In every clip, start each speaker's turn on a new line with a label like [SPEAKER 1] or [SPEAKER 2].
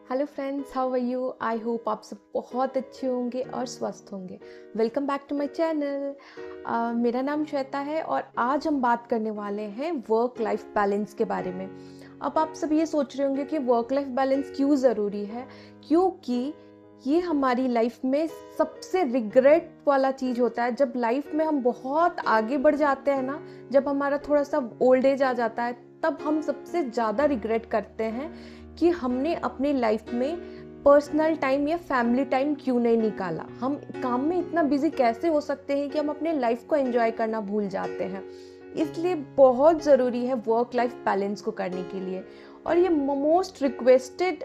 [SPEAKER 1] Hello friends, how are you? I hope आप सब बहुत अच्छे होंगे और स्वस्थ होंगे। Welcome back to my channel. मेरा नाम श्वेता है और आज हम बात करने वाले हैं वर्क लाइफ बैलेंस के बारे में। अब आप सब ये सोच रहे होंगे कि वर्क लाइफ बैलेंस क्यों ज़रूरी है, क्योंकि ये हमारी लाइफ में सबसे रिग्रेट वाला चीज़ होता है। जब लाइफ में हम बहुत आगे बढ़ जाते हैं ना, जब हमारा थोड़ा सा ओल्ड एज आ जाता है, तब हम सबसे ज़्यादा रिग्रेट करते हैं कि हमने अपनी लाइफ में पर्सनल टाइम या फैमिली टाइम क्यों नहीं निकाला। हम काम में इतना बिजी कैसे हो सकते हैं कि हम अपने लाइफ को एंजॉय करना भूल जाते हैं। इसलिए बहुत ज़रूरी है वर्क लाइफ बैलेंस को करने के लिए। और ये मोस्ट रिक्वेस्टेड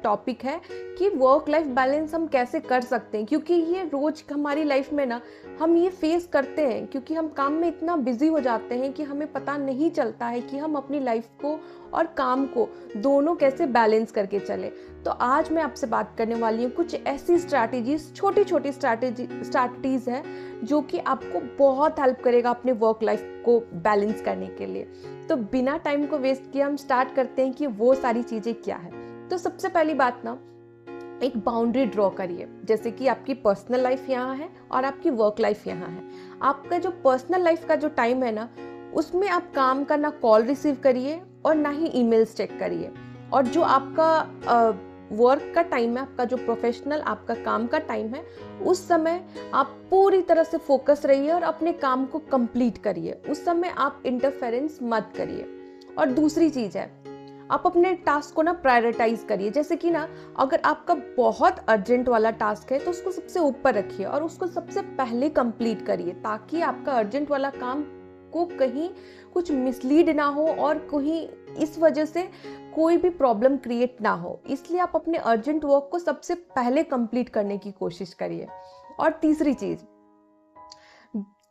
[SPEAKER 1] टॉपिक है कि वर्क लाइफ बैलेंस हम कैसे कर सकते हैं, क्योंकि ये रोज हमारी लाइफ में ना हम ये फेस करते हैं, क्योंकि हम काम में इतना बिजी हो जाते हैं कि हमें पता नहीं चलता है कि हम अपनी लाइफ को और काम को दोनों कैसे बैलेंस करके चले। तो आज मैं आपसे बात करने वाली हूँ कुछ ऐसी स्ट्रैटेजीज, छोटी छोटी स्ट्रैटेजीज है जो कि आपको बहुत हेल्प करेगा अपने वर्क लाइफ को बैलेंस करने के लिए। तो बिना टाइम को वेस्ट किए हम स्टार्ट करते हैं कि वो सारी चीज़ें क्या है। तो सबसे पहली बात ना, एक बाउंड्री ड्रॉ करिए। जैसे कि आपकी पर्सनल लाइफ यहाँ है और आपकी वर्क लाइफ यहाँ है। आपका जो पर्सनल लाइफ का जो टाइम है ना, उसमें आप काम का ना कॉल रिसीव करिए और ना ही ईमेल्स चेक करिए। और जो आपका वर्क का टाइम है, आपका जो प्रोफेशनल आपका काम का टाइम है, उस समय आप पूरी तरह से फोकस रहिए और अपने काम को कंप्लीट करिए। उस समय आप इंटरफेरेंस मत करिए। और दूसरी चीज़ है, आप अपने टास्क को ना प्रायोरिटाइज करिए। जैसे कि ना, अगर आपका बहुत अर्जेंट वाला टास्क है तो उसको सबसे ऊपर रखिए और उसको सबसे पहले कंप्लीट करिए, ताकि आपका अर्जेंट वाला काम को कहीं कुछ मिसलीड ना हो और कहीं इस वजह से कोई भी प्रॉब्लम क्रिएट ना हो। इसलिए आप अपने अर्जेंट वर्क को सबसे पहले कंप्लीट करने की कोशिश करिए। और तीसरी चीज,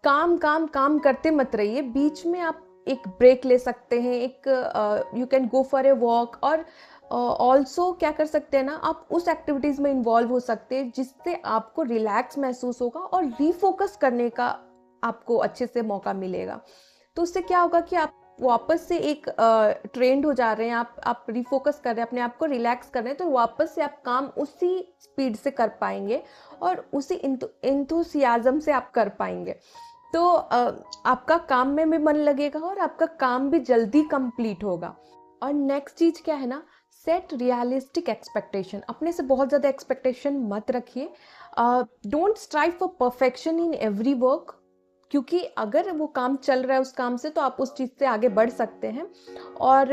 [SPEAKER 1] काम काम काम करते मत रहिए। बीच में आप एक ब्रेक ले सकते हैं, एक you can go for a walk. और ऑल्सो क्या कर सकते हैं ना, आप उस एक्टिविटीज़ में इन्वॉल्व हो सकते हैं जिससे आपको रिलैक्स महसूस होगा और रीफोकस करने का आपको अच्छे से मौका मिलेगा। तो उससे क्या होगा कि आप वापस से एक ट्रेंड हो जा रहे हैं, आप रिफोकस कर रहे हैं, अपने आप को रिलैक्स कर रहे हैं, तो वापस से आप काम उसी स्पीड से कर पाएंगे और उसी इंथुसियाज्म से आप कर पाएंगे। तो आपका काम में भी मन लगेगा और आपका काम भी जल्दी कंप्लीट होगा। और नेक्स्ट चीज क्या है ना, सेट रियलिस्टिक एक्सपेक्टेशन। अपने से बहुत ज़्यादा एक्सपेक्टेशन मत रखिए। Don't strive for perfection in every work, क्योंकि अगर वो काम चल रहा है उस काम से, तो आप उस चीज़ से आगे बढ़ सकते हैं। और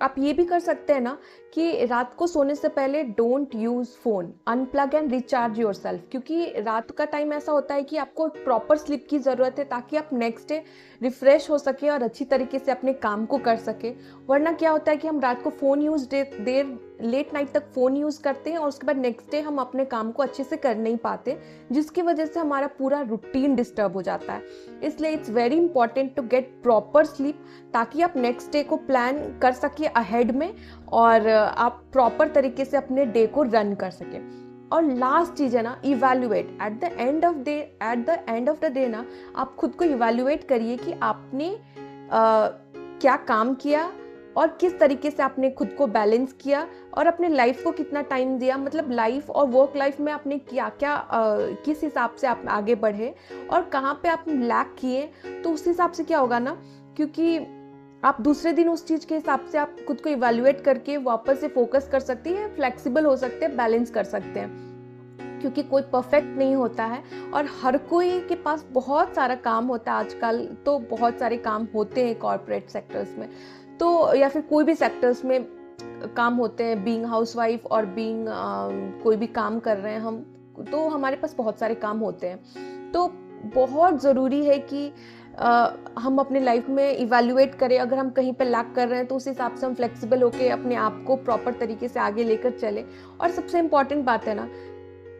[SPEAKER 1] आप ये भी कर सकते हैं ना कि रात को सोने से पहले don't use phone, unplug and recharge your self. क्योंकि रात का टाइम ऐसा होता है कि आपको प्रॉपर स्लीप की ज़रूरत है, ताकि आप नेक्स्ट डे रिफ्रेश हो सके और अच्छी तरीके से अपने काम को कर सके। वरना क्या होता है कि हम रात को फ़ोन यूज़ देर लेट नाइट तक फ़ोन यूज़ करते हैं और उसके बाद नेक्स्ट डे हम अपने काम को अच्छे से कर नहीं पाते, जिसकी वजह से हमारा पूरा रूटीन डिस्टर्ब हो जाता है। इसलिए it's very important to get proper sleep, ताकि आप नेक्स्ट डे को प्लान कर सके अहेड में और आप प्रॉपर तरीके से अपने डे को रन कर सके। और लास्ट चीज़ है ना, evaluate at the end of the day ना, आप खुद को इवैल्यूएट करिए कि आपने क्या काम किया और किस तरीके से आपने खुद को बैलेंस किया और अपने लाइफ को कितना टाइम दिया। मतलब लाइफ और वर्क लाइफ में आपने क्या क्या किस हिसाब से आप आगे बढ़े और कहाँ पे आप लैक किए। तो उस हिसाब से क्या होगा ना, क्योंकि आप दूसरे दिन उस चीज़ के हिसाब से आप खुद को इवैल्यूएट करके वापस से फोकस कर सकते हैं, फ्लेक्सिबल हो सकते हैं, बैलेंस कर सकते हैं। क्योंकि कोई परफेक्ट नहीं होता है और हर कोई के पास बहुत सारा काम होता है। आजकल तो बहुत सारे काम होते हैं कॉर्पोरेट सेक्टर्स में, तो या फिर कोई भी सेक्टर्स में काम होते हैं, बीइंग हाउसवाइफ और बीइंग कोई भी काम कर रहे हैं हम, तो हमारे पास बहुत सारे काम होते हैं। तो बहुत ज़रूरी है कि हम अपने लाइफ में इवैल्यूएट करें। अगर हम कहीं पे लैक कर रहे हैं तो उस हिसाब से हम फ्लेक्सिबल होकर अपने आप को प्रॉपर तरीके से आगे लेकर चले। और सबसे इम्पॉर्टेंट बात है ना,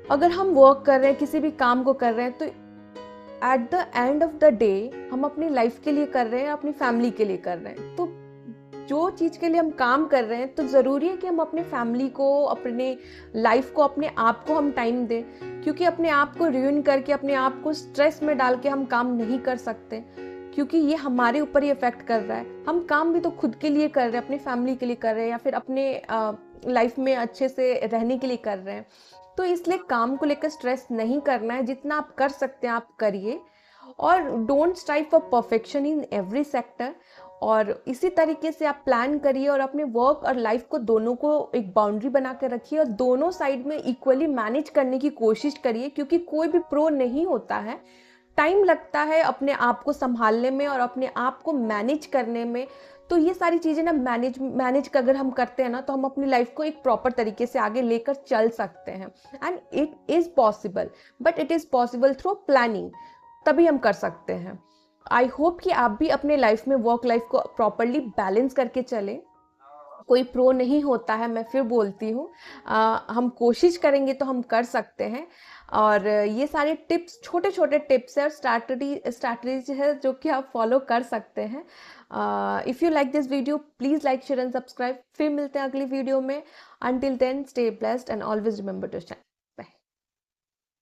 [SPEAKER 1] अगर हम वर्क कर रहे हैं, किसी भी काम को कर रहे हैं, तो at the end of the day हम अपनी लाइफ के लिए कर रहे हैं, अपनी फैमिली के लिए कर रहे हैं। तो जो चीज़ के लिए हम काम कर रहे हैं, तो ज़रूरी है कि हम अपने फैमिली को, अपने लाइफ को, अपने आप को हम टाइम दें। क्योंकि अपने आप को रूइन करके, अपने आप को स्ट्रेस में डाल के हम काम नहीं कर सकते, क्योंकि ये हमारे ऊपर ही इफेक्ट कर रहा है। हम काम भी तो खुद के लिए कर रहे हैं, अपनी फैमिली के लिए कर रहे हैं, या फिर अपने लाइफ में अच्छे से रहने के लिए कर रहे हैं। तो इसलिए काम को लेकर स्ट्रेस नहीं करना है, जितना आप कर सकते हैं आप करिए, और don't strive for perfection in every sector. और इसी तरीके से आप प्लान करिए और अपने वर्क और लाइफ को दोनों को एक बाउंड्री बना के रखिए और दोनों साइड में इक्वली मैनेज करने की कोशिश करिए, क्योंकि कोई भी प्रो नहीं होता है। टाइम लगता है अपने आप को संभालने में और अपने आप को मैनेज करने में। तो ये सारी चीज़ें ना मैनेज अगर हम करते हैं ना, तो हम अपनी लाइफ को एक प्रॉपर तरीके से आगे लेकर चल सकते हैं। And it is possible, but it is possible through planning, तभी हम कर सकते हैं। आई होप कि आप भी अपने लाइफ में वर्क लाइफ को प्रॉपरली बैलेंस करके चलें। कोई प्रो नहीं होता है, मैं फिर बोलती हूँ। हम कोशिश करेंगे तो हम कर सकते हैं। और ये सारे टिप्स, छोटे छोटे टिप्स है और स्ट्रैटेजी है जो कि आप फॉलो कर सकते हैं। If you like this video, please like share and subscribe. फिर मिलते हैं अगली वीडियो में। Until then, stay blessed and always remember to shine.